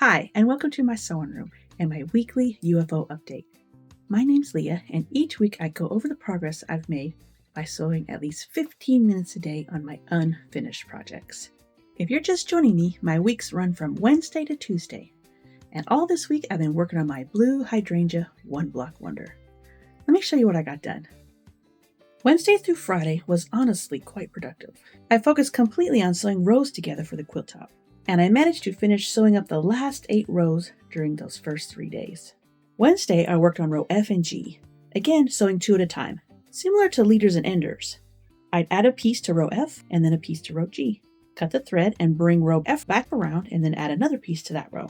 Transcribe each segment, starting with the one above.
Hi, and welcome to my sewing room and my weekly UFO update. My name's Leah, and each week I go over the progress I've made by sewing at least 15 minutes a day on my unfinished projects. If you're just joining me, my weeks run from Wednesday to Tuesday, and all this week I've been working on my blue Hydrangea oneblockwonder. Let me show you what I got done. Wednesday through Friday was honestly quite productive. I focused completely on sewing rows together for the quilt top, and I managed to finish sewing up the last 8 rows during those first 3 days. Wednesday, I worked on row F and G, again sewing 2 at a time, similar to leaders and enders. I'd add a piece to row F and then a piece to row G, cut the thread and bring row F back around and then add another piece to that row.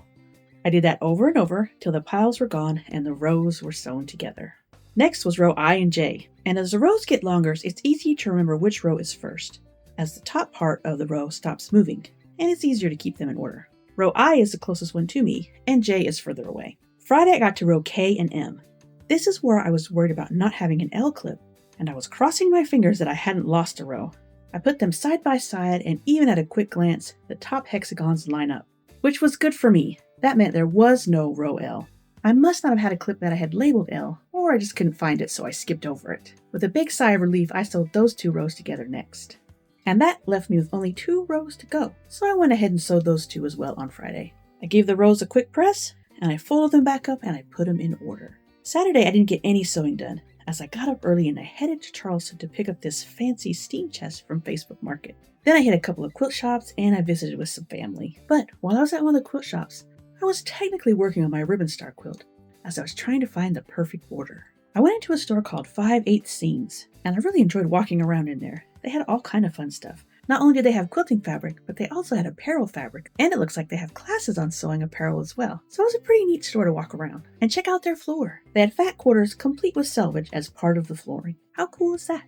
I did that over and over till the piles were gone and the rows were sewn together. Next was row I and J, and as the rows get longer, it's easy to remember which row is first, as the top part of the row stops moving, and it's easier to keep them in order. Row I is the closest one to me, and J is further away. Friday I got to row K and M. This is where I was worried about not having an L clip, and I was crossing my fingers that I hadn't lost a row. I put them side by side, and even at a quick glance, the top hexagons line up, which was good for me. That meant there was no row L. I must not have had a clip that I had labeled L, or I just couldn't find it, so I skipped over it. With a big sigh of relief, I sewed those 2 rows together next. And that left me with only 2 rows to go, so I went ahead and sewed those 2 as well on Friday. I gave the rows a quick press, and I folded them back up and I put them in order. Saturday I didn't get any sewing done, as I got up early and I headed to Charleston to pick up this fancy steam chest from Facebook Market. Then I hit a couple of quilt shops and I visited with some family. But while I was at one of the quilt shops, I was technically working on my Ribbon Star quilt, as I was trying to find the perfect border. I went into a store called 5/8 Seams, and I really enjoyed walking around in there. They had all kind of fun stuff. Not only did they have quilting fabric, but they also had apparel fabric, and it looks like they have classes on sewing apparel as well. So it was a pretty neat store to walk around. And check out their floor. They had fat quarters complete with selvage as part of the flooring. How cool is that?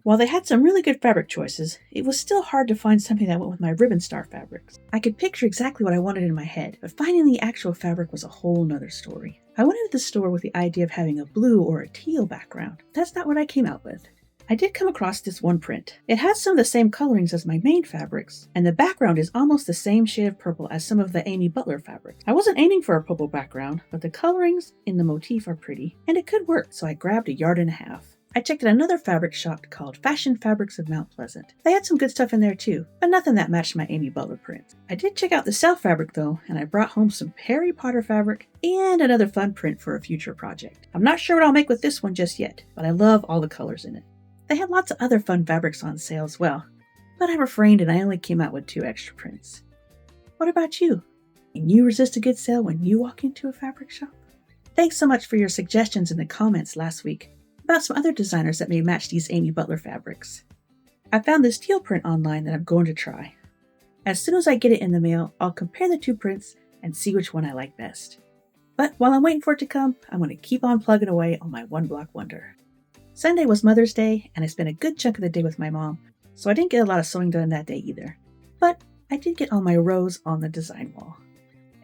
While they had some really good fabric choices, it was still hard to find something that went with my Ribbon Star fabrics. I could picture exactly what I wanted in my head, but finding the actual fabric was a whole nother story. I went into the store with the idea of having a blue or a teal background. That's not what I came out with. I did come across this one print. It has some of the same colorings as my main fabrics, and the background is almost the same shade of purple as some of the Amy Butler fabrics. I wasn't aiming for a purple background, but the colorings in the motif are pretty, and it could work, so I grabbed 1.5 yards. I checked at another fabric shop called Fashion Fabrics of Mount Pleasant. They had some good stuff in there too, but nothing that matched my Amy Butler print. I did check out the self fabric though, and I brought home some Harry Potter fabric and another fun print for a future project. I'm not sure what I'll make with this one just yet, but I love all the colors in it. They had lots of other fun fabrics on sale as well, but I refrained and I only came out with 2 extra prints. What about you? Can you resist a good sale when you walk into a fabric shop? Thanks so much for your suggestions in the comments last week about some other designers that may match these Amy Butler fabrics. I found this teal print online that I'm going to try. As soon as I get it in the mail, I'll compare the 2 prints and see which one I like best. But while I'm waiting for it to come, I'm going to keep on plugging away on my one-block-wonder. Sunday was Mother's Day, and I spent a good chunk of the day with my mom, so I didn't get a lot of sewing done that day either. But I did get all my rows on the design wall.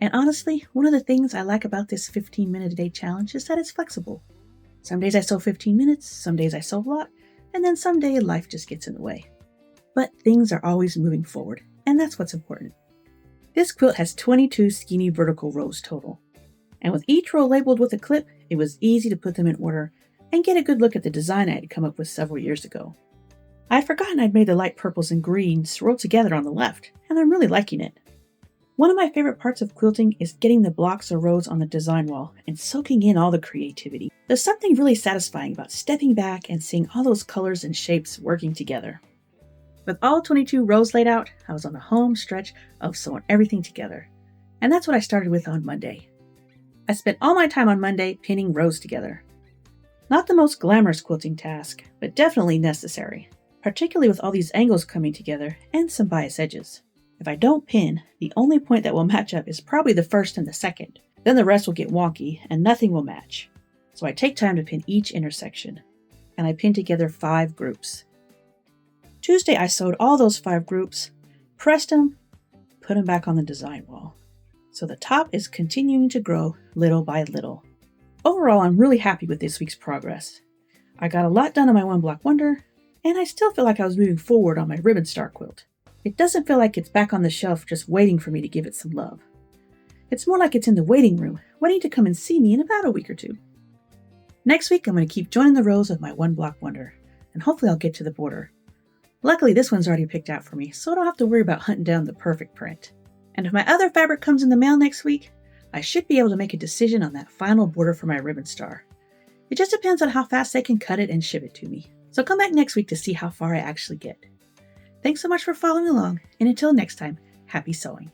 And honestly, one of the things I like about this 15-minute-a-day challenge is that it's flexible. Some days I sew 15 minutes, some days I sew a lot, and then some day life just gets in the way. But things are always moving forward, and that's what's important. This quilt has 22 skinny vertical rows total, and with each row labeled with a clip, it was easy to put them in order and get a good look at the design I had come up with several years ago. I'd forgotten I'd made the light purples and greens roll together on the left, and I'm really liking it. One of my favorite parts of quilting is getting the blocks or rows on the design wall and soaking in all the creativity. There's something really satisfying about stepping back and seeing all those colors and shapes working together. With all 22 rows laid out, I was on the home stretch of sewing everything together. And that's what I started with on Monday. I spent all my time on Monday pinning rows together. Not the most glamorous quilting task, but definitely necessary, particularly with all these angles coming together and some bias edges. If I don't pin, the only point that will match up is probably the first and the second. Then the rest will get wonky and nothing will match. So I take time to pin each intersection, and I pin together 5 groups. Tuesday I sewed all those 5 groups, pressed them, put them back on the design wall. So the top is continuing to grow little by little. Overall, I'm really happy with this week's progress. I got a lot done on my one-block-wonder, and I still feel like I was moving forward on my Ribbon Star quilt. It doesn't feel like it's back on the shelf just waiting for me to give it some love. It's more like it's in the waiting room, waiting to come and see me in about a week or two. Next week, I'm going to keep joining the rows of my one block wonder, and hopefully I'll get to the border. Luckily, this one's already picked out for me, so I don't have to worry about hunting down the perfect print. And if my other fabric comes in the mail next week, I should be able to make a decision on that final border for my Ribbon Star. It just depends on how fast they can cut it and ship it to me. So come back next week to see how far I actually get. Thanks so much for following along, and until next time, happy sewing.